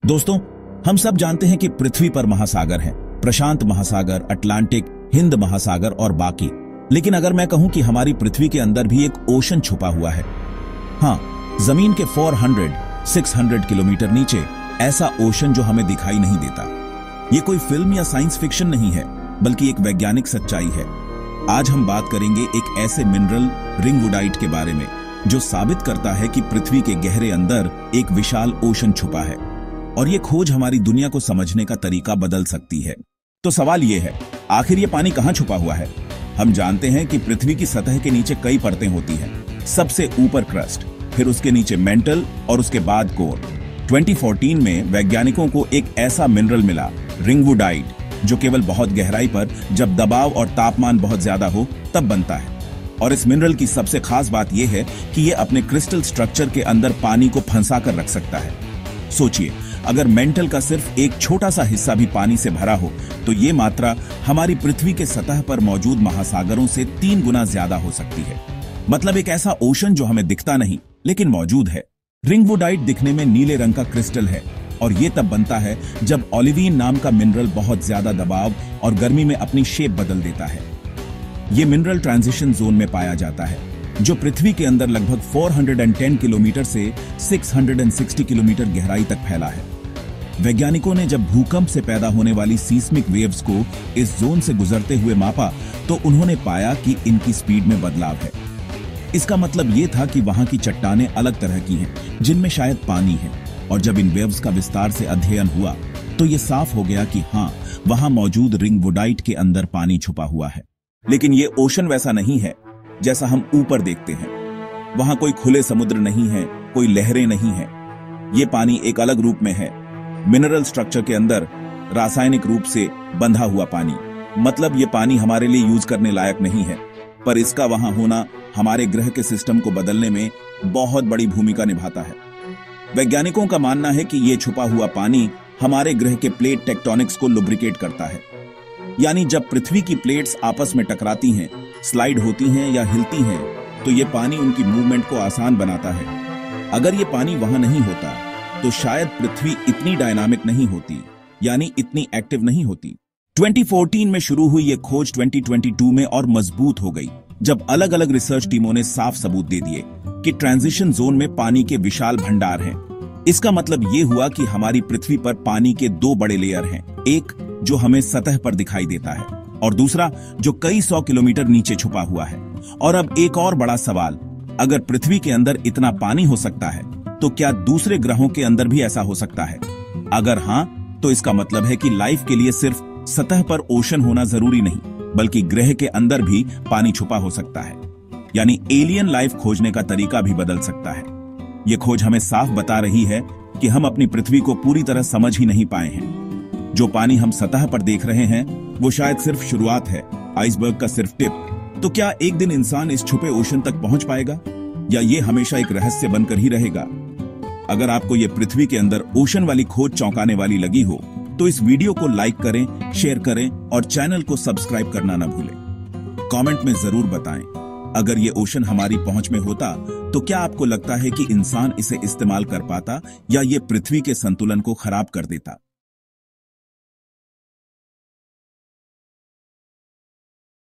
दोस्तों, हम सब जानते हैं कि पृथ्वी पर महासागर हैं, प्रशांत महासागर, अटलांटिक, हिंद महासागर और बाकी। लेकिन अगर मैं कहूं कि हमारी पृथ्वी के अंदर भी एक ओशन छुपा हुआ है, हाँ, जमीन के 400-600 किलोमीटर नीचे ऐसा ओशन जो हमें दिखाई नहीं देता। ये कोई फिल्म या साइंस फिक्शन नहीं है, बल्कि एक वैज्ञानिक सच्चाई है। आज हम बात करेंगे एक ऐसे मिनरल रिंगवुडाइट के बारे में जो साबित करता है कि पृथ्वी के गहरे अंदर एक विशाल ओशन छुपा है और ये खोज हमारी दुनिया को समझने का तरीका बदल सकती है। तो सवाल ये है, आखिर ये पानी कहाँ छुपा हुआ है? हम जानते हैं कि पृथ्वी की सतह के नीचे कई परतें होती हैं। सबसे ऊपर क्रस्ट, फिर उसके नीचे मेंटल और उसके बाद कोर। 2014 में वैज्ञानिकों को एक ऐसा मिनरल मिला, रिंगवुडाइट, जो केवल बहुत गहराई पर जब दबाव और तापमान बहुत ज्यादा हो तब बनता है। और इस मिनरल की सबसे खास बात यह है कि यह अपने क्रिस्टल स्ट्रक्चर के अंदर पानी को फंसा कर रख सकता है। सोचिए, अगर मेंटल का सिर्फ एक छोटा सा हिस्सा भी पानी से भरा हो तो ये मात्रा हमारी पृथ्वी के सतह पर मौजूद महासागरों से 3 गुना ज्यादा हो सकती है। मतलब एक ऐसा ओशन जो हमें दिखता नहीं लेकिन मौजूद है। रिंगवुडाइट दिखने में नीले रंग का क्रिस्टल है और ये तब बनता है जब ओलिवीन नाम का मिनरल बहुत ज्यादा दबाव और गर्मी में अपनी शेप बदल देता है। ये मिनरल ट्रांजिशन जोन में पाया जाता है, जो पृथ्वी के अंदर लगभग 410 किलोमीटर से 660 किलोमीटर गहराई तक फैला है। वैज्ञानिकों ने जब भूकंप से पैदा होने वाली सीस्मिक वेव्स को इस जोन से गुजरते हुए मापा तो उन्होंने पाया कि इनकी स्पीड में बदलाव है। इसका मतलब ये था कि वहां की चट्टानें अलग तरह की हैं, जिनमें शायद पानी है। और जब इन वेव्स का विस्तार से अध्ययन हुआ तो ये साफ हो गया कि हाँ, वहां मौजूद रिंगवुडाइट के अंदर पानी छुपा हुआ है। लेकिन ये ओशन वैसा नहीं है जैसा हम ऊपर देखते हैं। वहां कोई खुले समुद्र नहीं है, कोई लहरें नहीं है। ये पानी एक अलग रूप में है, मिनरल स्ट्रक्चर के अंदर रासायनिक रूप से बंधा हुआ पानी। मतलब ये पानी हमारे लिए यूज करने लायक नहीं है, पर इसका वहां होना हमारे ग्रह के सिस्टम को बदलने में बहुत बड़ी भूमिका निभाता है। वैज्ञानिकों का मानना है कि ये छुपा हुआ पानी हमारे ग्रह के प्लेट टेक्टोनिक्स को लुब्रिकेट करता है। यानी जब पृथ्वी की प्लेट्स आपस में टकराती हैं, स्लाइड होती हैं या हिलती हैं, तो ये पानी उनकी मूवमेंट को आसान बनाता है। अगर ये पानी वहां नहीं होता तो शायद पृथ्वी इतनी डायनामिक नहीं होती, यानी इतनी एक्टिव नहीं होती। 2014 में शुरू हुई ये खोज 2022 में और मजबूत हो गई, जब अलग अलग रिसर्च टीमों ने साफ सबूत दे दिए कि ट्रांजिशन जोन में पानी के विशाल भंडार हैं। इसका मतलब ये हुआ कि हमारी पृथ्वी पर पानी के 2 बड़े लेयर हैं, एक जो हमें सतह पर दिखाई देता है और दूसरा जो कई 100 किलोमीटर नीचे छुपा हुआ है। और अब एक और बड़ा सवाल, अगर पृथ्वी के अंदर इतना पानी हो सकता है तो क्या दूसरे ग्रहों के अंदर भी ऐसा हो सकता है? अगर हां, तो इसका मतलब है कि लाइफ के लिए सिर्फ सतह पर ओशन होना जरूरी नहीं, बल्कि ग्रह के अंदर भी पानी छुपा हो सकता है। यानी एलियन लाइफ खोजने का तरीका भी बदल सकता है। यह खोज हमें साफ बता रही है कि हम अपनी पृथ्वी को पूरी तरह समझ ही नहीं पाए हैं। जो पानी हम सतह पर देख रहे हैं वो शायद सिर्फ शुरुआत है, आइसबर्ग का सिर्फ टिप। तो क्या एक दिन इंसान इस छुपे ओशन तक पहुंच पाएगा, या ये हमेशा एक रहस्य बनकर ही रहेगा? अगर आपको ये पृथ्वी के अंदर ओशन वाली खोज चौंकाने वाली लगी हो तो इस वीडियो को लाइक करें, शेयर करें और चैनल को सब्सक्राइब करना न भूलें। कमेंट में जरूर बताएं, अगर ये ओशन हमारी पहुंच में होता तो क्या आपको लगता है कि इंसान इसे इस्तेमाल कर पाता, या ये पृथ्वी के संतुलन को खराब कर देता?